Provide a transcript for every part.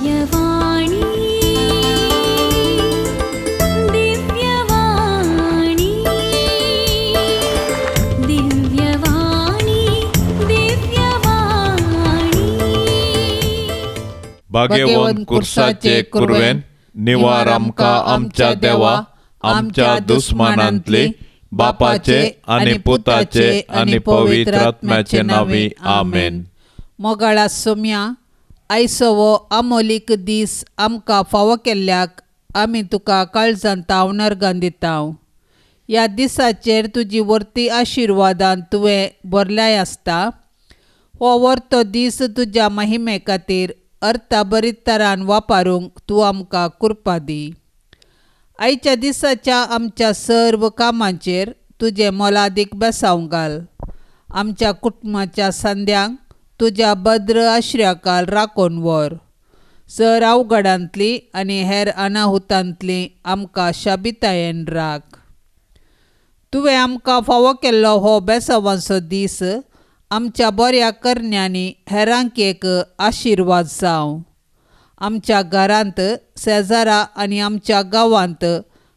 दिव्यवाणी दिव्यवाणी दिव्यवाणी दिव्यवाणी भाग्यवन कुर्साचे कुरवेन निवार आमकां आमच्या देवा आमच्या दुस्मानांतली बापाचे आनी पुताचे आनी पवित्र आत्म्याचे नावी आमेन. मोगाळा सोम्या, आयचो वो आमोलीक दीस आमकां फावो केल्ल्याक आमी तुका काळजांत तावनर्गां दितांव. ह्या दिसाचेर तुजी वर्ती आशिर्वादान तुवें भरल्याय आसता. हो वर्तो दीस तुज्या महिमे खातीर अर्था बरी तरान वापरूंक तूं आमकां कृपा दी. आयच्या दिसाच्या आमच्या सर्व कामांचेर तुजें मोलादीक बेसांव घाल. आमच्या कुटुंबाच्या संद्यांक तुज्या भद्र आश्र्याखाल राखून व्हर. सर अवघडांतली आनी हेर अनाहुतांतली आमकां शाबितायेन राख. तुवें आमकां फावो केल्लो हो बेसांवाचो दीस आमच्या बऱ्या करण्यांनी हेरांक एक आशिर्वाद जावं. आमच्या घरांत, शेजारा आनी आमच्या गांवांत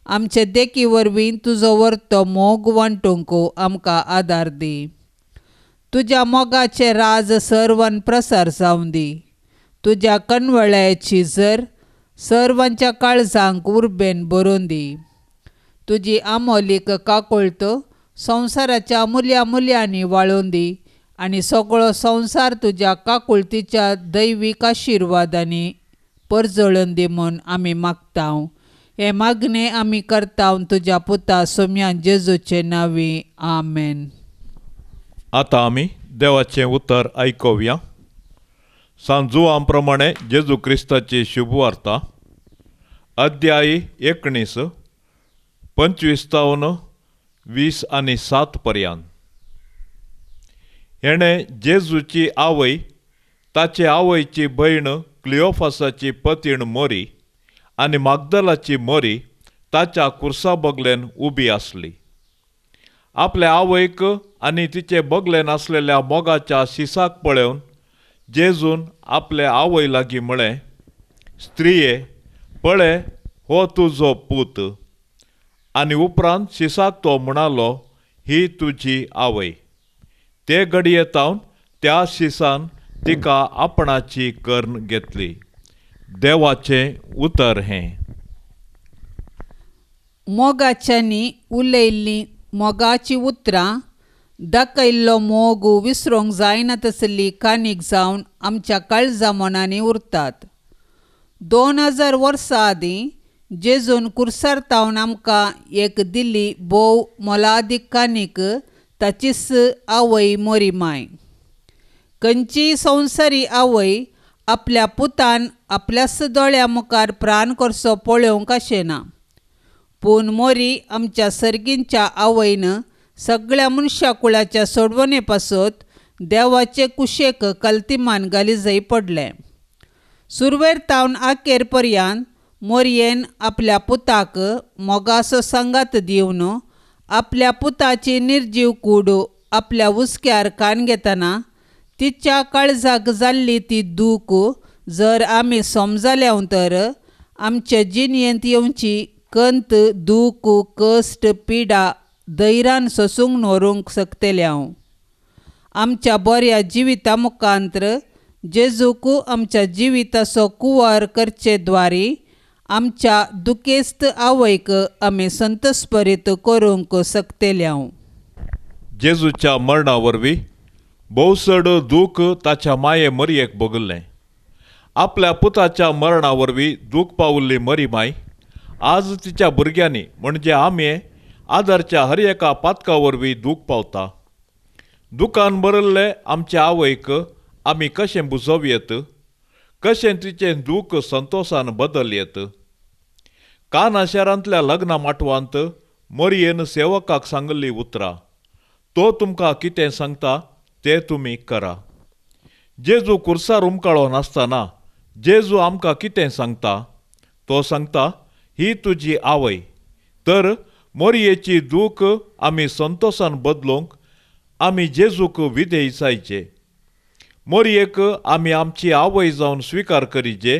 आमचे देखी वरवीं तुजो वर्तो मोग वांटूंक आमकां आदार दी. तुज्या मोगाचे राज सर्वान प्रसार जावं दी. तुज्या कणवळ्याची झर सर्वांच्या काळजांक उर्बेन भरून दी. तुजी आमोलीक काकुळत संवसाराच्या मुल्यांनी वाळून दी आनी सगळो संवसार तुज्या काकुळतीच्या दैवीक आशिर्वादांनी परजळून दी म्हूण आमी मागतांव. हे मागणे आमी करतांव तुज्या पुता सोम्या जेजूचे नांवी. आमेन. आतां आमी देवाचें उतर आयकुया. सांजुआं प्रमाणे जेजू क्रिस्ताची शुभ वार्ता, अध्याय 19, 25 20 आनी 7 पर्यंत. हेणें जेजूची आवय, ताचे आवयची भयण क्लिओफासाची पतीण मोरी आनी मागदलाची मोरी ताच्या कुर्सा बगलेन उबी आसली. आपल्या आवयक आनी तिचे बगलेन आसलेल्या मोगाच्या शिसाक पळोवन जेजून आपल्या आवय लागीं म्हळें, स्त्रिये, पळय हो तुजो पूत. आनी उपरांत शिसाक तो म्हणालो, ही तुजी आवय. ते घडयेतावन त्या शिसान तिका आपणाची कर्ण घेतली. देवाचें उतर हें. मोगाच्यांनी उलयल्लीं मोगाची उतरां, दाखयल्लो मोग विसरूंक जायना तसली काणीक जावन आमच्या काळजा मनांनी उरतात. 2000 वर्सां आदीं जेजून कुर्सार आमकां एक दिल्ली भोव मोलादीक काणीक ताचीच आवय मोरी माय. खंयची संवसारी आवय आपल्या पुतान आपल्याच दोळ्या मुखार प्राण करचो पळोवंक आशेना. पूण मोरी आमच्या सर्गींच्या आवयन सगळ्या मनशा कुळाच्या सोडवणे पासत देवाचे कुशेक कल्तिमान घाली जाय पडलें. सुरवेर तावन आखेर पर्यंत मोरयेन आपल्या पुताक मोगाचो संगात दिवन आपल्या पुताची निर्जीव कूड आपल्या हुस्क्यार कान घेतना तिच्या काळजाक जाल्ली ती दूख जर आमी समजल्या तर आमचे जिणयेंत येवची कंत, दूख, कश्ट, पिडा धैर्यान सोसूंक व्हरूंक शकतले हांव. आमच्या बऱ्या जिविता मुखांतर जेजूक आमच्या जिविताचो कुंवर करचे द्वारे आमच्या दुखेस्त आवयक आमी संतस्परीत करूंक शकतले हांव. जेजूच्या मरणा वरवीं भोवसड दूख ताच्या माये मरयेक भोगलें. आपल्या पुताच्या मरणा वरवीं दूख पावल्ली मरी माय आज तिच्या भुरग्यांनी म्हणजे आमी आदारच्या हर एका पातका वरवीं दूख पावता. दुखान भरल्ले आमच्या आवयक आमी कशें बुजोवयेत, कशें तिचें दूख संतोशान बदलयेत. काना शारांतल्या लग्ना माटवांत मोरयेन सेवकाक सांगल्ली उतरां, तो तुमकां कितें सांगता तें तुमी करा. जेजू कुर्सार उमकाळो नासतना जेजू आमकां कितें सांगता? तो सांगता, ही तुजी आवय. तर मोरयेची दूख आमी संतोशान बदलूंक आमी जेजूक विधेय जायचे. मोरयेक आमी आमची आवय जावन स्विकार करीचे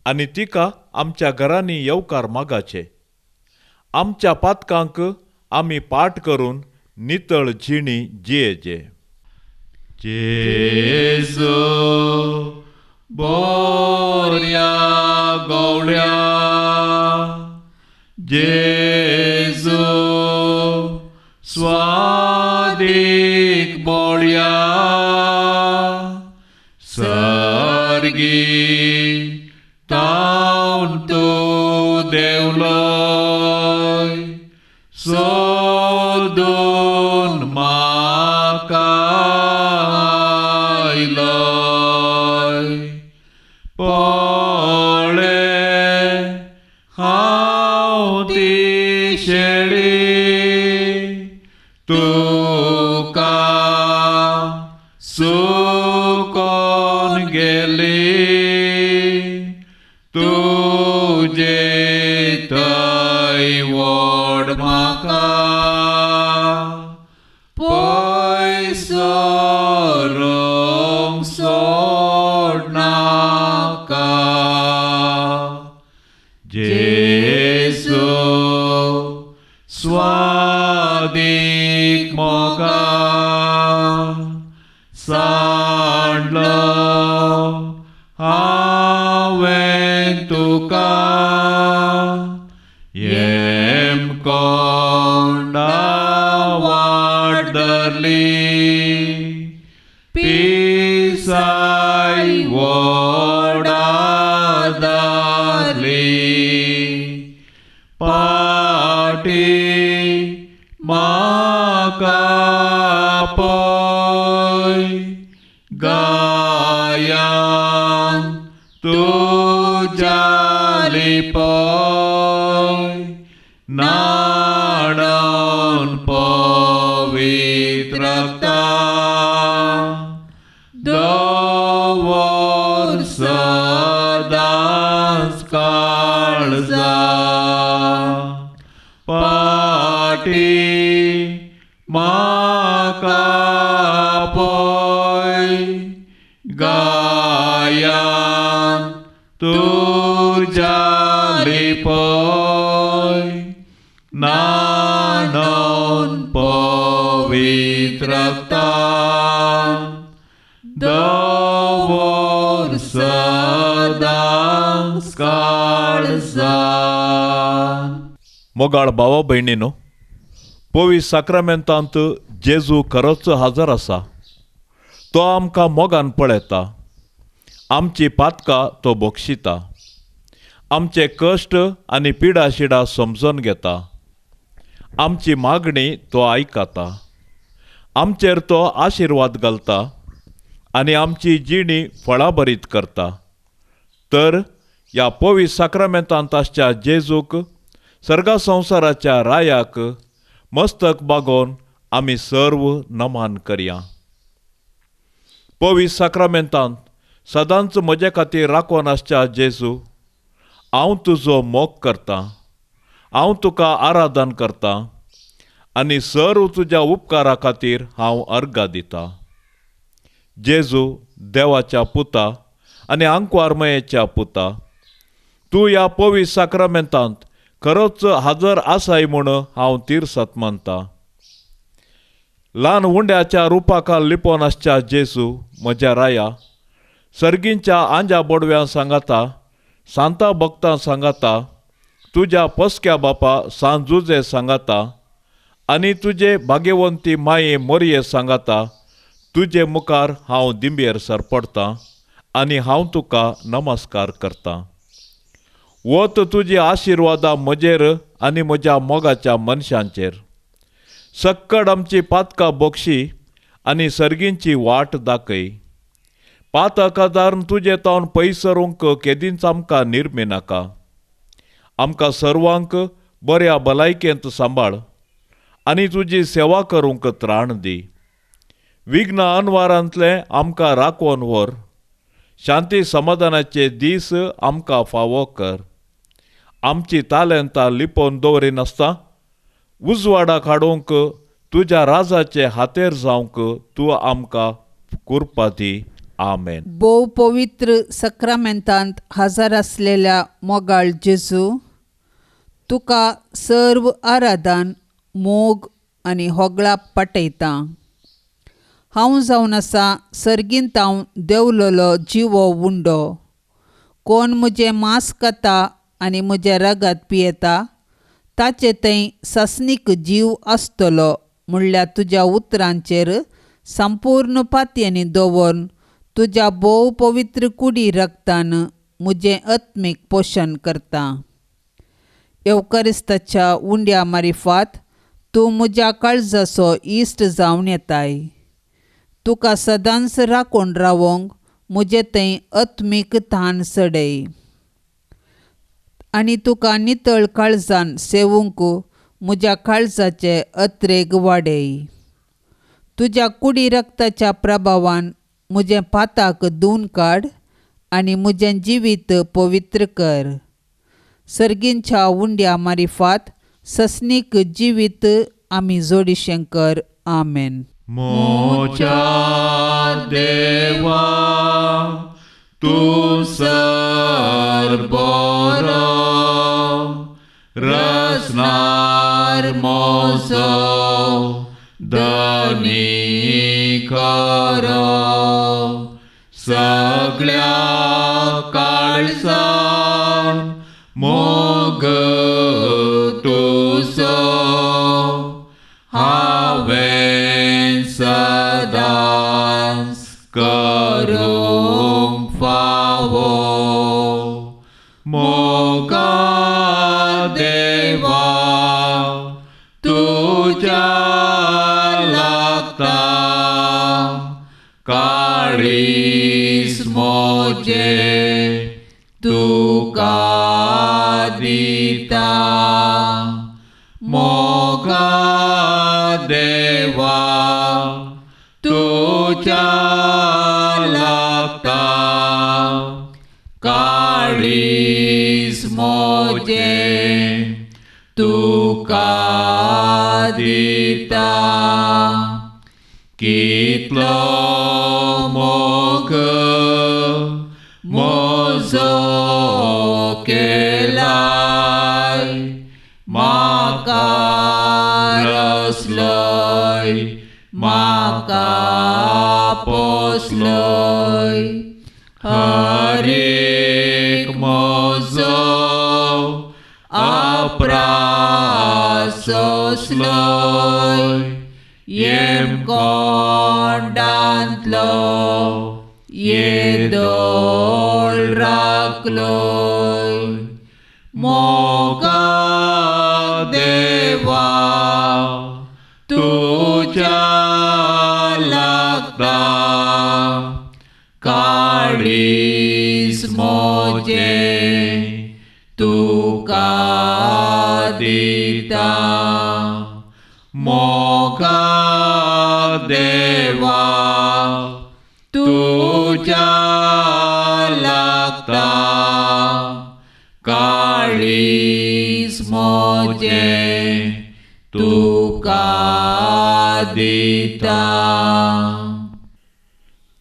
आनी तिका आमच्या घरांनी येवकार मागाचे. आमच्या पातकांक आमी पाट करून नितळ जिणी जियेचे. जेजू बोऱ्या गवळ्या, जेजू स्वादीक बोळ्या, सर्गी तावन तूं देवलोय, सोदून म्हाका आयलोय. पळय हांव ती शेळी, तुका सुकोन गेली, तुजे थंय व्हड म्हाका पयसो रोंग सोडनाका. जेजू स्वादीक मोगा सांडलो हांवें तुका, येमकोंडा वाडली, पिसाय व्हडा जाली. पाटी म्हाका पय, गायान तुज्या लिपय, नाडोन पवित्र रक्तान दवर सदांच काळजा. पाटी म्हाका पय, गायान तुज्या लिपय, नाडोन पवित्र रक्तान दवर सदांच काळजा. मोगाळ भावा भयणीनो, पवित्र साक्रामेंतांत जेजू खरोच हजर आसा. तो आमकां मोगान पळयता, आमची पातकां तो बक्षिता, आमचे कश्ट आनी पिडाशिडा समजून घेता, आमची मागणी तो आयकता, आमचेर तो आशिर्वाद घालता आनी आमची जिणी फळां बरीत करता. तर ह्या पवित्र साक्रामेंतांत आसच्या जेजूक, सर्गा संवसाराच्या रायाक मस्तक बागोवन आमी सर्व नमन करया. पवित्र साक्रामेंतांत सदांच म्हजे खातीर राखोन आसच्या जेजू, हांव तुजो मोग करतां, हांव तुका आराधन करतां आनी सर्व तुज्या उपकारा खातीर हांव अर्गां दितां. जेजू देवाच्या पुता आनी आंकवारमयेच्या पुता, तूं ह्या पवित्र साक्रामेंतांत खरोच हजर आसाय म्हूण हांव तिरसत मानतां. ल्हान उंड्याच्या रुपाक लिपोवन आसच्या जेजू म्हज्या राया, सर्गींच्या आंज्या बोडव्यां सांगाता, सांता भक्तां सांगाता, तुज्या पस्क्या बापा सांजुजे सांगाता आनी तुजे भाग्यवंती माये मोरये सांगाता, तुजे मुखार हांव दिंबेर सरपडटां आनी हांव तुका नमस्कार करतां. वत तुजी आशिर्वादा म्हजेर आनी म्हज्या मोगाच्या मनशांचेर. सक्कड आमची पातकां बक्षी आनी सर्गींची वाट दाखय. पातक आदारून तुजे तावन पयसरूंक केदींच आमकां निर्मी नाका. आमकां सर्वांक बऱ्या भलायकेंत सांबाळ आनी तुजी सेवा करूंक त्राण दी. विघ्न अनवारांतले आमकां राखोवन व्हर. शांती समाधानाचे दीस आमकां फावो कर. आमची तालेंतां लिपोवन दवरिनासता उजवाडाक हाडूंक तुज्या राजाचे हातेर जावंक तूं आमकां कुरपा दी. आमेन. भोव पवित्र सक्रामेंतांत हजर आसलेल्या मोगाळ जेजू, तुका सर्व आराधन, मोग आनी होगळा पटयता. हांव जावन आसा सर्गींत हांव देंवलोलो जिवो उंडो. कोण म्हजें मांस खाता आनी म्हजें रगत पियेता ताचे थंय सस्नीक जीव आसतलो म्हणल्यार तुज्या उतरांचेर संपूर्ण पातयेनी दवरून तुज्या भोव पवित्र कुडी रक्तान म्हजें आत्मीक पोशण करता. एवकारिस्ताच्या उंड्या मारिफात तूं म्हज्या काळजाचो इश्ट जावन येताय. तुका सदांच राखून रावोंक म्हजे थंय आत्मीक ताण चडय आनी तुका नितळ काळजान सेवूंक म्हज्या काळजाचे अत्रेग वाडय. तुज्या कुडी रक्ताच्या प्रभावान म्हजें पाताक धुवन काड आनी म्हजें जिवीत पवित्र कर. सर्गींच्या उंड्या मारिफात सस्नीक जिवीत आमी जोडिशें कर. आमेन. मोच्या देवा तूं सर बरो, रचनार मोजो धनी करो. सगळ्या काळजान मोग तुजो हांवें सदांच करूंक फावो. मोगा देवा तुज्या लागता काळीस मोजे तुका दिता. मोगा देवा तुज्या लागता काळीस मोजे तुका दिता. कितलो मोग मोजो केलाय म्हाका रसलोय म्हाका पोसलोय. हर एक मोजो अपराध सोंसलोय येमकोंडांतलो येदोळ राखलोय. मोगा देवा तुज्या लागता काळीस मोजे तुका दिता. मोगा देवा तुज्या लागता काळीस मोजे तुका दिता.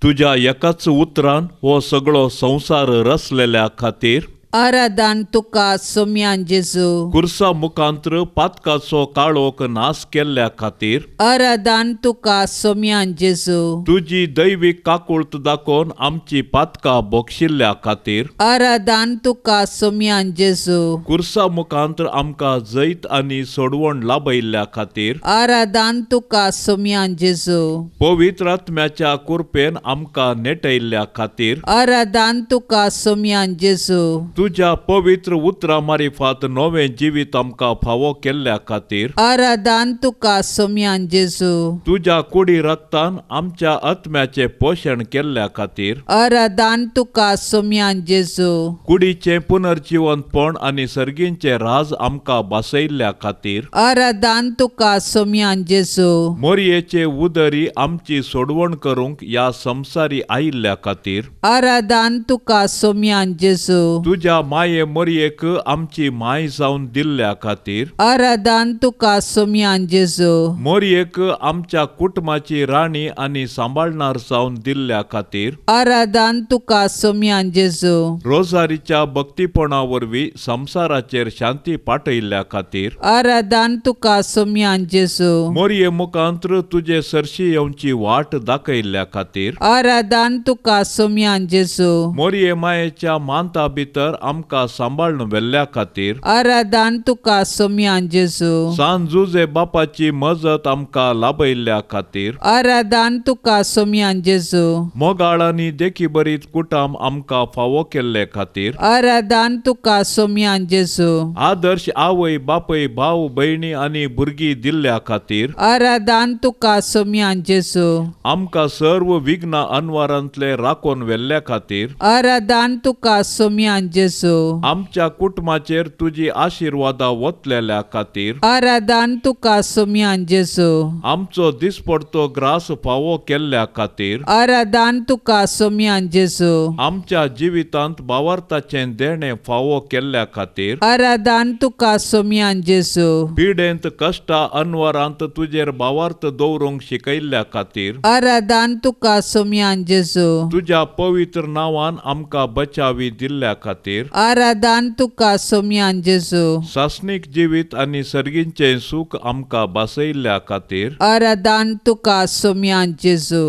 तुज्या एकाच उतरान हो सगळो संवसार रचलेल्या खातीर आराधन तुका सोम्यान जेजू. कुर्सा मुखांत्र पातकाचो काळोख नाश केल्ल्या खातीर आराधन तुका सोम्यान जेजू. तुजी दैवीक काकुळत दाखोवन आमची पातकां बोगशिल्ल्या खातीर आराधन तुका सोम्यान जेजू. कुर्सा मुखांत्र आमकां जैत आनी सोडवण लाभयल्ल्या खातीर आराधन तुका सोम्यान जेजू. पवित्र आत्म्याच्या कुरपेन आमकां नेटयल्ल्या खातीर आराधन तुका सोम्यान जेजू. तुज्या पवित्र उतरां मारिफात नवें जिवीत आमकां फावो केल्ल्या खातीर आराधन तुका सोम्यान जेजू. तुज्या कुडी रक्तान आमच्या आत्म्याचें पोशण केल्ल्या खातीर आराधन तुका सोम्यान जेजू. कुडीचें पुनर्जिवंतपण आनी सर्गींचें राज आमकां बसयल्ल्या खातीर आराधन तुका सोम्यान जेजू. मोरयेचे उदरी आमची सोडवण करूंक ह्या संवसारी आयिल्ल्या खातीर आराधन तुका सोम्यान जेजू. तुज्या ताच्या माये मरयेक आमची माय जावन दिल्ल्या खातीर आराधन तुका सोम्यान जेजू मरयेक आमच्या कुटुंबाची राणी आनी सांबाळणार जावन दिल्ल्या खातीर आराधन तुका सोम्यान जेजू रोजारीच्या भक्तीपणा वरवीं संसाराचेर शांती पाटयल्ल्या खातीर आराधन तुका सोम्यान जेजू मरये मुखांत्र तुजे सरशी येवची वाट दाखयल्ल्या खातीर आराधन तुका सोम्यान जेजू मरये मायेच्या मांता भितर आमकां सांबाळून व्हेल्ल्या खातीर आराधन तुका सोम्यान जेजू सांजुजे बापाची मजत आमकां लाभयल्ल्या खातीर आराधन तुका सोम्यान जेजू मोगाळांनी देखी बरीत कुटाम आमकां फावो केल्ले खातीर आराधन तुका सोम्यान जेजू आदर्श आवय बापय भाव भयणी आनी भुरगीं दिल्ल्या खातीर आराधन तुका सोम्यान जेजू आमकां सर्व विघ्ना अनवारांतले राखोन व्हेल्ल्या खातीर आराधन तुका सोम्यान जेजू आमच्या कुटुंबाचेर तुजी आशिर्वादा वतलेल्या खातीर आराधन तुका सोम्यान जेजू आमचो दिसपडतो ग्रास फावो केल्ल्या खातीर आराधन तुका सोम्यान जेजू आमच्या जिवितांत भावार्थाचें देणें फावो केल्ल्या खातीर आराधन तुका सोम्यान जेजू पिडेंत कश्टा अनवरांत तुजेर भावार्थ दवरूंक शिकयल्ल्या खातीर आराधन तुका सोम्यान जेजू तुज्या पवित्र नांवान आमकां बचावी दिल्ल्या खातीर आराधन तुका सोम्यान जेजू सासणीक जिवीत आनी सर्गींचें सूख आमकां बासयल्ल्या खातीर आराधन तुका सोम्यान जेजू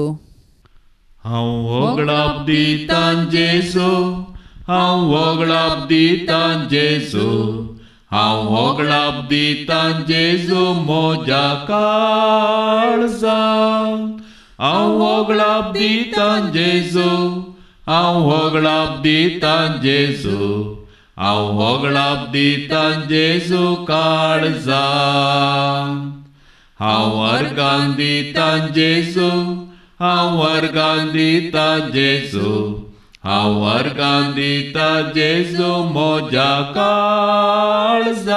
हांव वगडाप दितां जेजू हांव वगडाप दितां जेजू हांव वगडाप दितां जेजू म्हज्या काळजांत हांव वगडाप दितां जेजू हांव वगडाप दितां जेजू हांव वगडाप दितां जेजू काळजांत हांव वर्गांत दितां जेजू हांव वर्गांत दितां जेजू हांव वर्गांत दितां जेजू म्हज्या काळजांत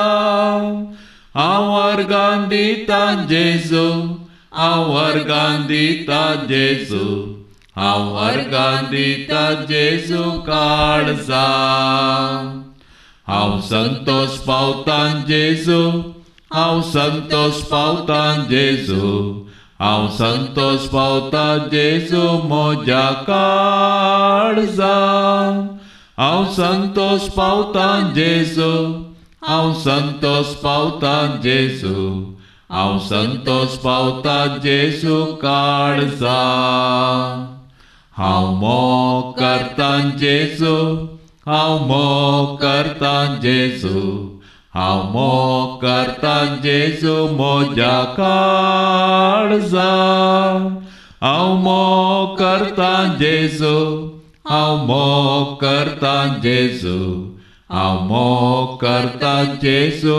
हांव वर्गांत दितां जेजू हांव वर्गांत दितां जेजू हांव वर्गांत दितां जेजू काळजांत हांव संतोष पावतां जेजू हांव संतोष पावतां जेजू हांव संतोष पावतां जेजू म्हज्या काळजांत हांव संतोष पावतां जेजू हांव संतोष पावतां जेजू हांव संतोष पावतां जेजू काळजांत हांव मोग करतां जेजू हांव मोग करतां जेजू हांव मोग करतां जेजू म्हज्या काळजांत हांव मोग करतां जेजू हांव मोग करतां जेजू हांव मोग करतां जेजू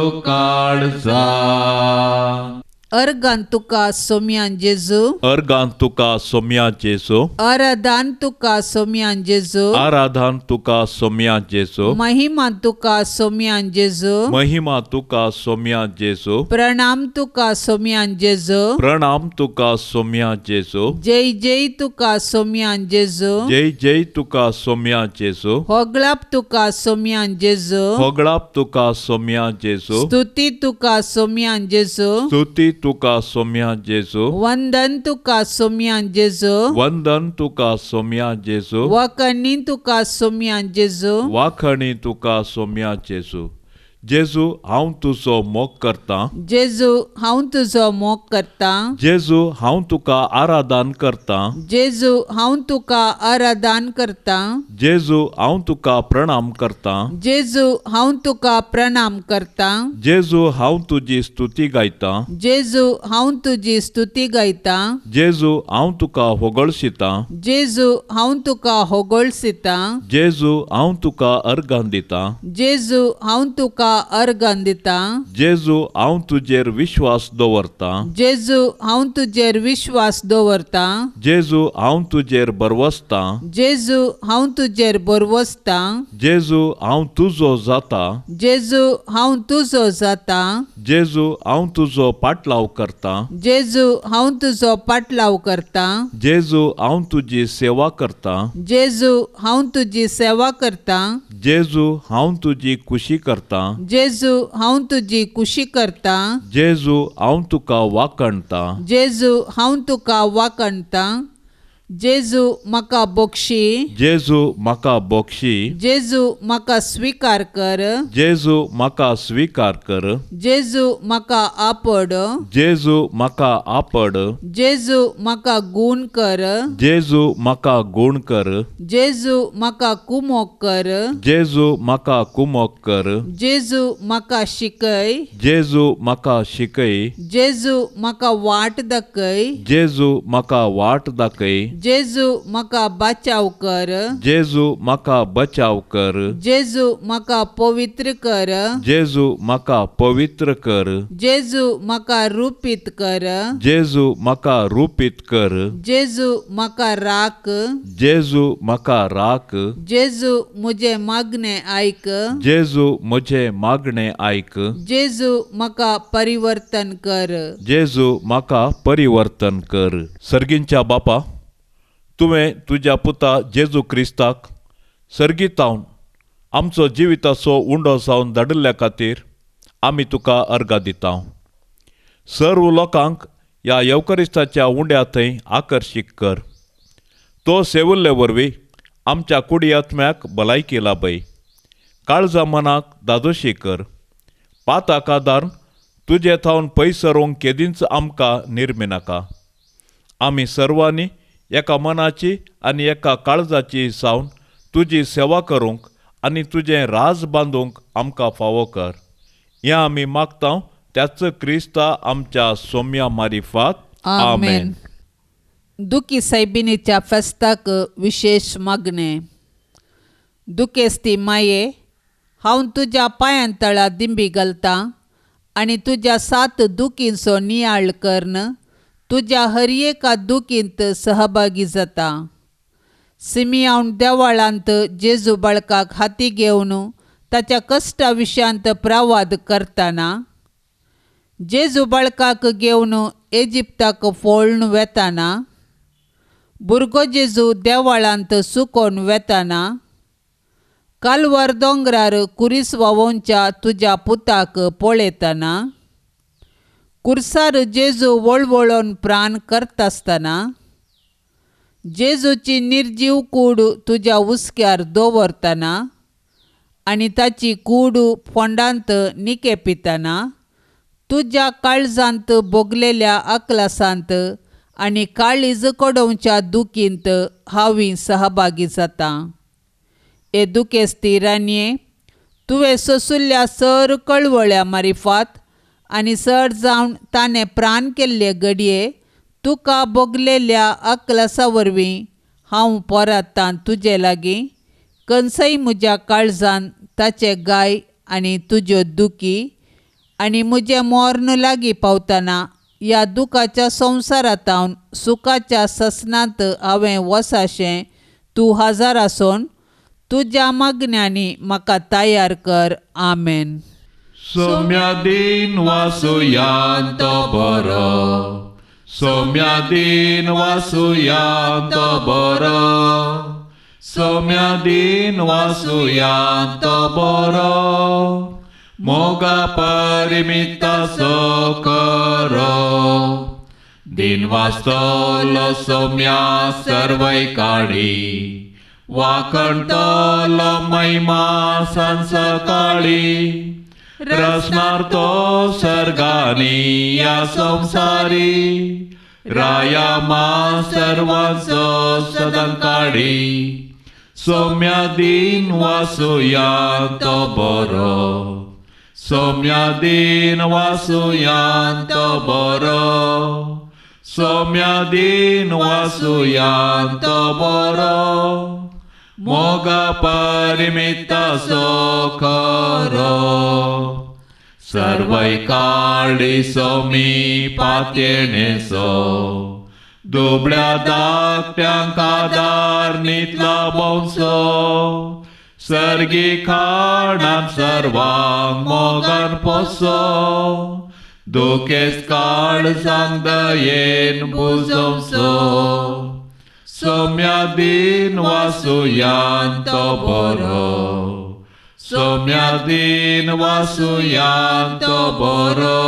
काळजांत अर्गान तुका सोम्यान जेजू अर्गान तुका सोम्या जेजू आराधन तुका सोम्यान जेजू आराधन तुका सोम्या जेजू महिमा तुका सोम्यान जेजू महिमा तुका सोम्या जेजू प्रणाम तुका सोम्यान जेजू प्रणाम तुका सोम्या जेजू जय जय तुका सोम्यान जेजू जय जय तुका सोम्या जेजू होगळाप तुका सोम्यान जेजू होगळाप तुका सोम्या जेजू स्तुती तुका सोम्यान जेजू स्तुती तुका सोम्या जेजू वंदन तुका सोम्यान जेजू वंदन तुका सोम्या जेजू वखणी तुका सोम्यान जेजू वाखणी तुका सोम्या जेजू जेजू हांव तुजो मोग करतां जेजू हांव तुजो मोग करतां जेजू हांव तुका आराधन करतां जेजू हांव तुका आराधन करतां जेजू हांव तुका प्रणाम करतां जेजू हांव तुका प्रणाम करतां जेजू हांव तुजी स्तुती गायतां जेजू हांव तुजी स्तुती गायतां जेजू हांव तुका होगळशितां जेजू हांव तुका होगळसितां जेजू हांव तुका अर्गां दितां जेजू हांव तुका अर्गान दिता जेजू हांव तुजेर विश्वास दवरतां जेजू हांव तुजेर विश्वास दवरतां जेजू हांव तुजेर बरवसतां जेजू हांव तुजेर बरवसतां जेजू हांव तुजो जाता जेजू हांव तुजो जाता जेजू हांव तुजो पाटलाव करतां जेजू हांव तुजो पाटलाव करतां जेजू हांव तुजी सेवा करतां जेजू हांव तुजी सेवा करतां जेजू हांव तुजी कुशी करतां जेजू हांव तुजी कुशी करतां जेजू हांव तुका वाकणतां जेजू हांव तुका वाकणतां जेजू म्हाका बक्षी जेजू म्हाका बक्षी जेजू म्हाका स्वीकार कर जेजू म्हाका स्वीकार कर जेजू म्हाका आपड जेजू म्हाका आपड जेजू म्हाका गूण कर जेजू म्हाका गूण कर जेजू म्हाका कुमोक कर जेजू म्हाका कुमोक कर जेजू म्हाका शिकय जेजू म्हाका शिकय जेजू म्हाका वाट दाखय जेजू म्हाका वाट दाखय जेजू म्हाका बचाव कर जेजू म्हाका बचाव कर जेजू म्हाका पवित्र कर जेजू म्हाका पवित्र कर जेजू म्हाका रूपीत कर जेजू म्हाका रूपीत कर जेजू म्हाका राख जेजू म्हाका राख जेजू म्हजे मागणे आयक जेजू म्हजे मागणे आयक जेजू म्हाका परिवर्तन कर जेजू म्हाका परिवर्तन कर सर्गींच्या बापा तुवें तुज्या पुता जेजू क्रिस्ताक सर्गीतावन आमचो जिविताचो उंडो जावन धाडिल्ल्या खातीर आमी तुका अर्गां दिता सर्व लोकांक ह्या येवकरिस्ताच्या उंड्या थंय आकर्शीत कर तो सेवल्ले वरवीं आमच्या कुडी आत्म्याक भलायकी लाभय काळजा मनाक दादोशी कर पाताक आदार तुजे थावन पयस सरोंक केदींच आमकां निर्मी नाका आमी सर्वांनी एका मनाची आनी एका काळजाची सावन तुजी सेवा करूंक आनी तुजें राज बांदूंक आमकां फावो कर हें आमी मागता त्याच क्रिस्ता आमच्या सौम्या मारिफात आमेन. दुखी सायबिणीच्या फेस्ताक विशेष मागणे दुखेस्ती माये हांव तुज्या पांयां तळा दिंबी घालतां आनी तुज्या 7 दुखींचो नियाळ करन तुज्या हर एका दुखींत सहभागी जाता सिमियावन देवाळांत जेजू बाळकाक हाती घेवन ताच्या कश्टा विशांत प्रवाद करतना जेजू बाळकाक घेवन इजिप्ताक फोळून वेताना भुरगो जेजू देवाळांत सुकोवन वेताना कालवार दोंगरार कुरीस वावोवच्या तुज्या पुताक पळयतना कुर्सार जेजू वळवळोन प्राण करतासतना जेजूची निर्जीव कूड तुज्या उस्क्यार दवरतना आनी ताची कूड फोंडांत निकेपितना तुज्या काळजांत भोगलेल्या अकलासांत आनी काळीज कडोवच्या दुखींत हांव सहभागी जातां ए दुखेस्ती रानये तुवें सोंसिल्ल्या सर कळवळ्या मारिफात आनी सर जावन ताणें प्राण केल्ले घडये तुका भोगलेल्या अकलासा वरवीं हांव पोरातां तुजे लागीं कणसय म्हज्या काळजान ताचे गाय आनी तुज्यो दुखी आनी म्हजें मोर्न लागीं पावतना ह्या दुखाच्या संवसारांत हांव सुखाच्या ससनांत हांवें वसाशें तूं हजर आसून तुज्या मागण्यांनी म्हाका तयार कर आमेन. सौम्या दिन वासुयांत बरो सौम्या दिन वासुयांत बरो सौम्या दिन वासुयांत बरो मोगा परिमिता करो दिन वास्तोलो सौम्या सर्वै काळी वाकणतलो महिमा सांज सकाळी रसनार्तो सर्गानी या संसारी राया मा सर्वांचो सदन काढी सौम्या दिन वासुयांत बरो सौम्या दिन वासुयांत बरो सौम्या दिन वासुयांत बरो मोगा परिमित सोखरो सर्वै काळीसो मी पातयेणेसो दुबळ्या धाकट्यांक आदार नीतला बोंसो सर्गी खाणान सर्वांक मोगान पोसो दुखेस काळजांक दयेन बुजोवचो सौम्या दिन वासुयान तो बरो सौम्या दिन वासुयान तो बरो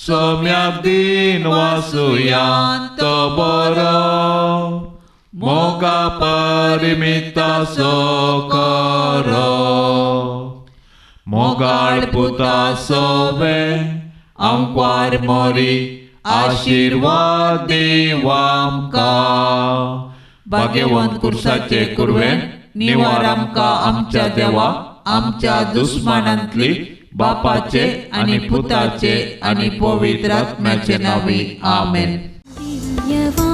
सौम्या दिन वासुयान तो बरो मोगा परिमित सोखरो मोगाळ पुता सोबे आमकां मोरी आशीर्वाद देवामका भाग्यवंत कुर्साचे कुरवेन निवार आमकां आमच्या देवा आमच्या दुस्मानांतली बापाचे आणि पुताचे आणि पवित्र आत्म्याचे नावी आमेन. दिव्यवाणी